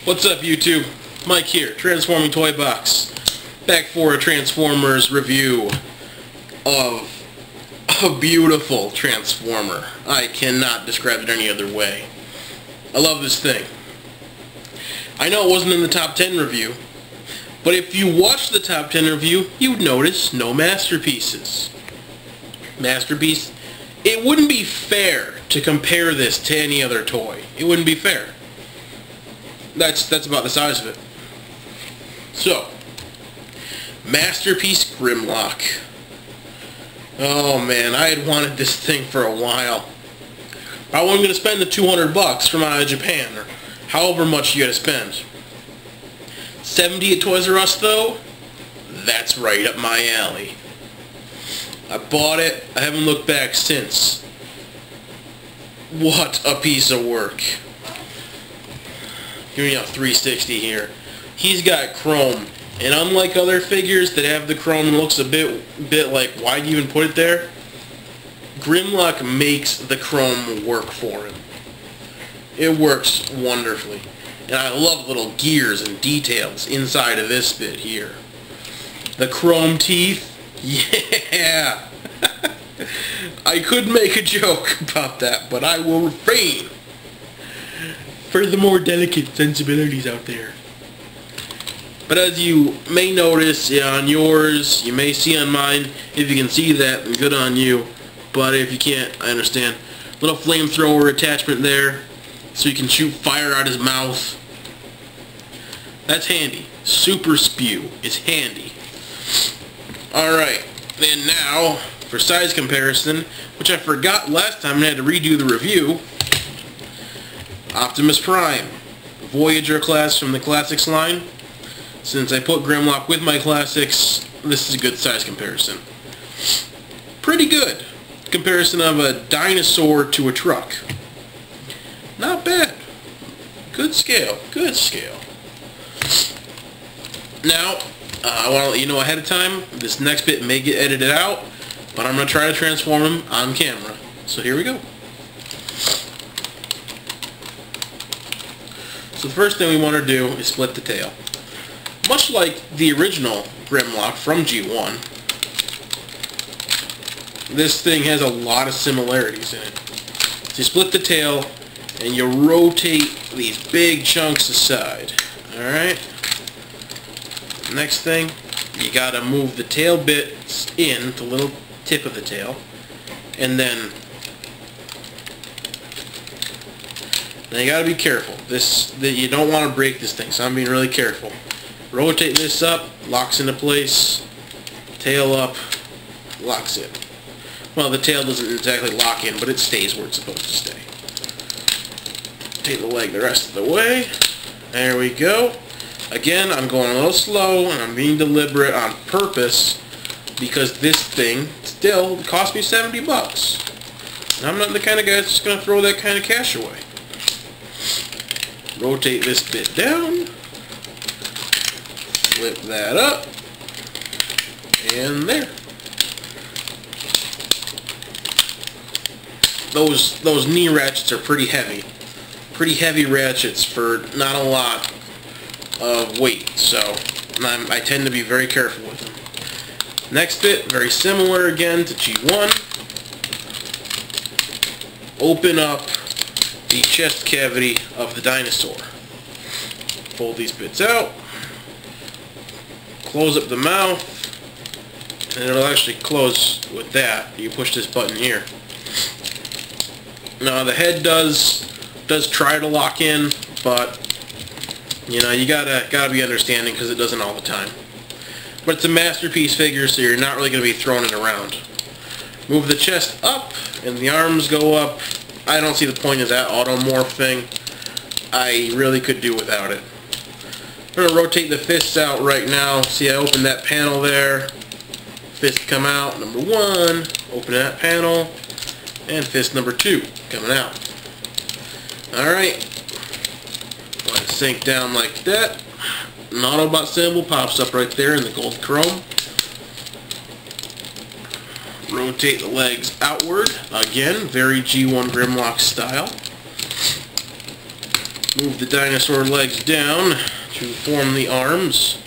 What's up, YouTube? Mike here, Transforming Toy Box. Back for a Transformers review of a beautiful Transformer. I cannot describe it any other way. I love this thing. I know it wasn't in the top 10 review, but if you watched the top 10 review, you'd notice no masterpieces. Masterpiece? It wouldn't be fair to compare this to any other toy. It wouldn't be fair. That's about the size of it. So, Masterpiece Grimlock. Oh man, I had wanted this thing for a while. I wasn't going to spend the $200 from out of Japan, or however much you got to spend. 70 at Toys R Us though? That's right up my alley. I bought it, I haven't looked back since. What a piece of work. Giving you a 360 here. He's got chrome, and unlike other figures that have the chrome and looks a bit like, why'd you even put it there? Grimlock makes the chrome work for him. It works wonderfully. And I love little gears and details inside of this bit here. The chrome teeth, yeah! I could make a joke about that, but I will refrain. For the more delicate sensibilities out there. But as you may notice on yours, you may see on mine, if you can see that, then good on you. But if you can't, I understand. Little flamethrower attachment there, so you can shoot fire out his mouth. That's handy. Super spew is handy. Alright, and now, for size comparison, which I forgot last time and I had to redo the review, Optimus Prime, Voyager class from the Classics line. Since I put Grimlock with my Classics, this is a good size comparison. Pretty good. Comparison of a dinosaur to a truck. Not bad. Good scale. Good scale. Now, I want to let you know ahead of time, this next bit may get edited out, but I'm going to try to transform him on camera. So here we go. So the first thing we want to do is split the tail. Much like the original Grimlock from G1, this thing has a lot of similarities in it. So you split the tail and you rotate these big chunks aside. Alright? Next thing, you gotta move the tail bits in, the little tip of the tail, and then you gotta be careful. You don't want to break this thing, so I'm being really careful. Rotate this up, locks into place. Tail up, locks in. Well, the tail doesn't exactly lock in, but it stays where it's supposed to stay. Take the leg the rest of the way. There we go. Again, I'm going a little slow, and I'm being deliberate on purpose, because this thing still cost me $70. And I'm not the kind of guy that's just going to throw that kind of cash away. Rotate this bit down, flip that up, and there. Those knee ratchets are pretty heavy. Pretty heavy ratchets for not a lot of weight, so I tend to be very careful with them. Next bit, very similar again to G1. Open up the chest cavity of the dinosaur. Pull these bits out, close up the mouth, and it'll actually close with that. You push this button here. Now the head does try to lock in, but you know, you gotta be understanding because it doesn't all the time. But it's a masterpiece figure, so you're not really going to be throwing it around. Move the chest up, and the arms go up. I don't see the point of that automorph thing. I really could do without it. I'm going to rotate the fists out right now. See, I opened that panel there. Fist come out, number 1. Open that panel. And fist number 2 coming out. Alright. Let it sink down like that. An Autobot symbol pops up right there in the gold chrome. Rotate the legs outward. Again, very G1 Grimlock style. Move the dinosaur legs down to form the arms.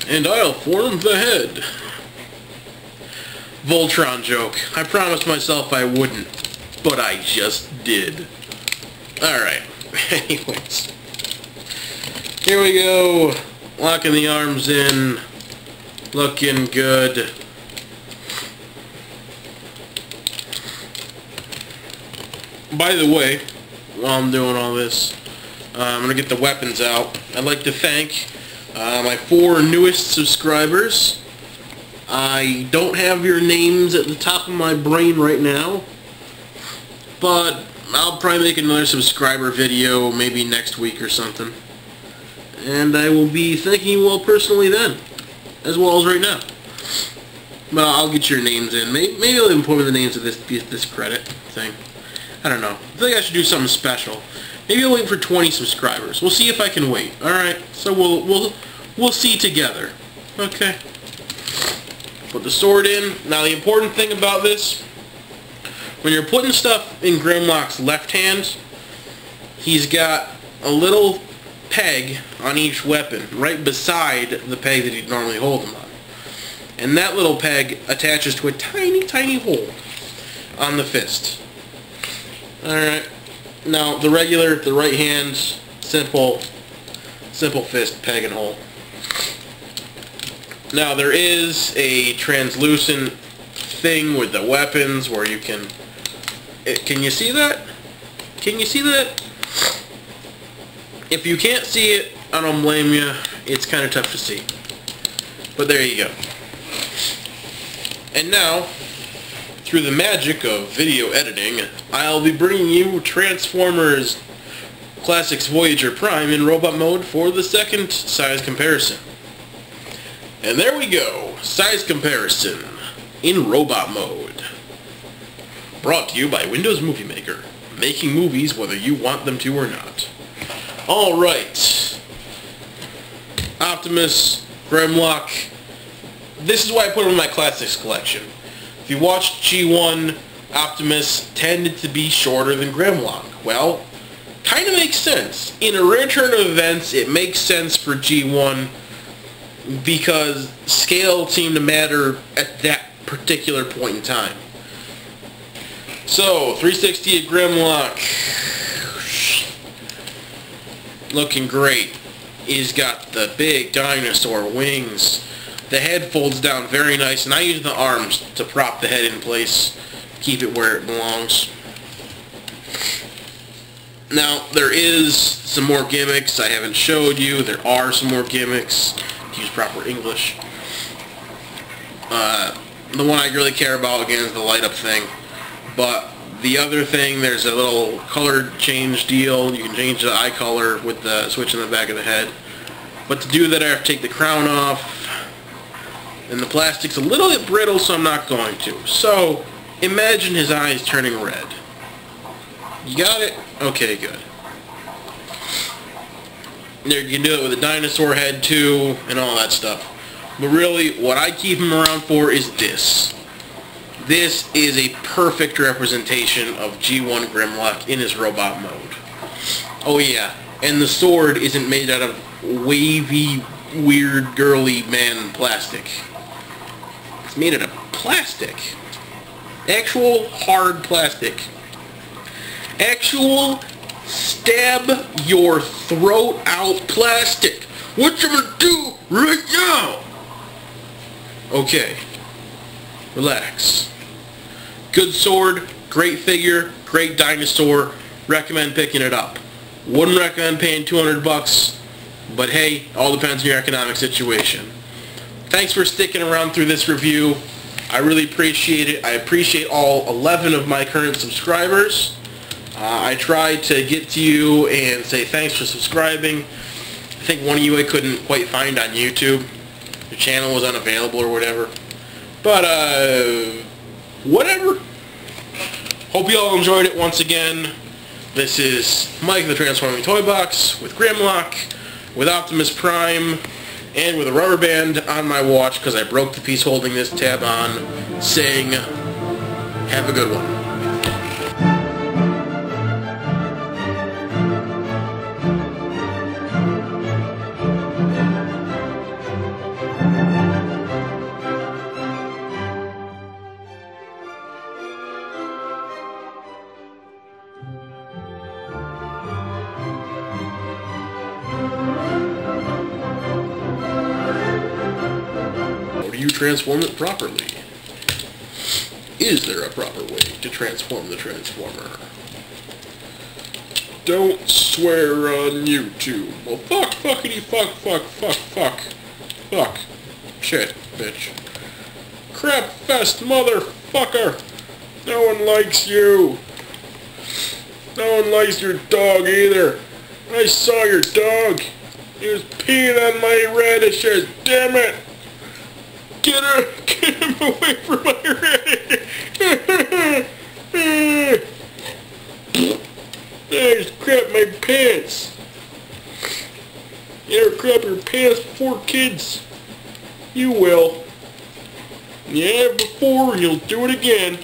And I'll form the head. Voltron joke. I promised myself I wouldn't, but I just did. Alright, anyways. Here we go. Locking the arms in. Looking good. By the way, while I'm doing all this, I'm going to get the weapons out. I'd like to thank my 4 newest subscribers. I don't have your names at the top of my brain right now, but I'll probably make another subscriber video maybe next week or something. And I will be thanking you all personally then, as well as right now. But I'll get your names in. Maybe I'll even put in the names of this credit thing. I don't know. I think I should do something special. Maybe I'll wait for 20 subscribers. We'll see if I can wait. Alright, so we'll see together. Okay. Put the sword in. Now the important thing about this, when you're putting stuff in Grimlock's left hand, he's got a little peg on each weapon, right beside the peg that he'd normally hold them on. And that little peg attaches to a tiny, tiny hole on the fist. Alright. Now the right hand, simple fist, peg and hole. Now there is a translucent thing with the weapons where you can you see that? Can you see that? If you can't see it, I don't blame you. It's kind of tough to see. But there you go. And now, through the magic of video editing, I'll be bringing you Transformers Classics Voyager Prime in robot mode for the second size comparison. And there we go, size comparison in robot mode. Brought to you by Windows Movie Maker, making movies whether you want them to or not. Alright, Optimus, Grimlock. This is why I put them in my Classics collection. If you watched G1, Optimus tended to be shorter than Grimlock. Well, kind of makes sense. In a rare turn of events, it makes sense for G1 because scale seemed to matter at that particular point in time. So, 360 at Grimlock. Looking great. He's got the big dinosaur wings. The head folds down very nice, and I use the arms to prop the head in place, keep it where it belongs. Now, there is some more gimmicks I haven't showed you. There are some more gimmicks, to use proper English. The one I really care about, again, is the light-up thing. But the other thing, there's a little color change deal. You can change the eye color with the switch in the back of the head. But to do that, I have to take the crown off. And the plastic's a little bit brittle, so I'm not going to. So, imagine his eyes turning red. You got it? Okay, good. There, you can do it with a dinosaur head, too, and all that stuff. But really, what I keep him around for is this. This is a perfect representation of G1 Grimlock in his robot mode. Oh yeah, and the sword isn't made out of wavy, weird, girly man plastic. It's made out of plastic. Actual hard plastic. Actual stab your throat out plastic. What you gonna do right now? Okay. Relax. Good sword, great figure, great dinosaur. Recommend picking it up. Wouldn't recommend paying $200, but hey, all depends on your economic situation. Thanks for sticking around through this review. I really appreciate it. I appreciate all 11 of my current subscribers. I tried to get to you and say thanks for subscribing. I think one of you I couldn't quite find on YouTube. Your channel was unavailable or whatever. But, whatever. Hope you all enjoyed it once again. This is Mike the Transforming Toy Box with Grimlock, with Optimus Prime, and with a rubber band on my watch because I broke the piece holding this tab on, saying, have a good one. you transform it properly? Is there a proper way to transform the Transformer? Don't swear on YouTube. Well, fuckity, fuck. Shit, bitch. Crap fest, motherfucker. No one likes you. No one likes your dog either. I saw your dog. He was peeing on my radishes. Damn it. Get him away from my radishes. I just crapped my pants. You ever crap your pants before, kids? You will. You have before, and you'll do it again.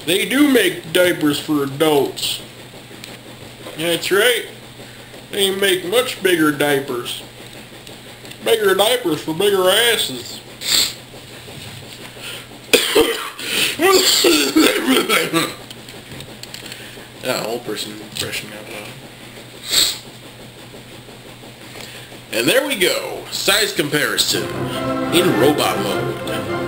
They do make diapers for adults. That's right. They make much bigger diapers. Bigger diapers for bigger asses. Old person impression out loud. And there we go. Size comparison in robot mode.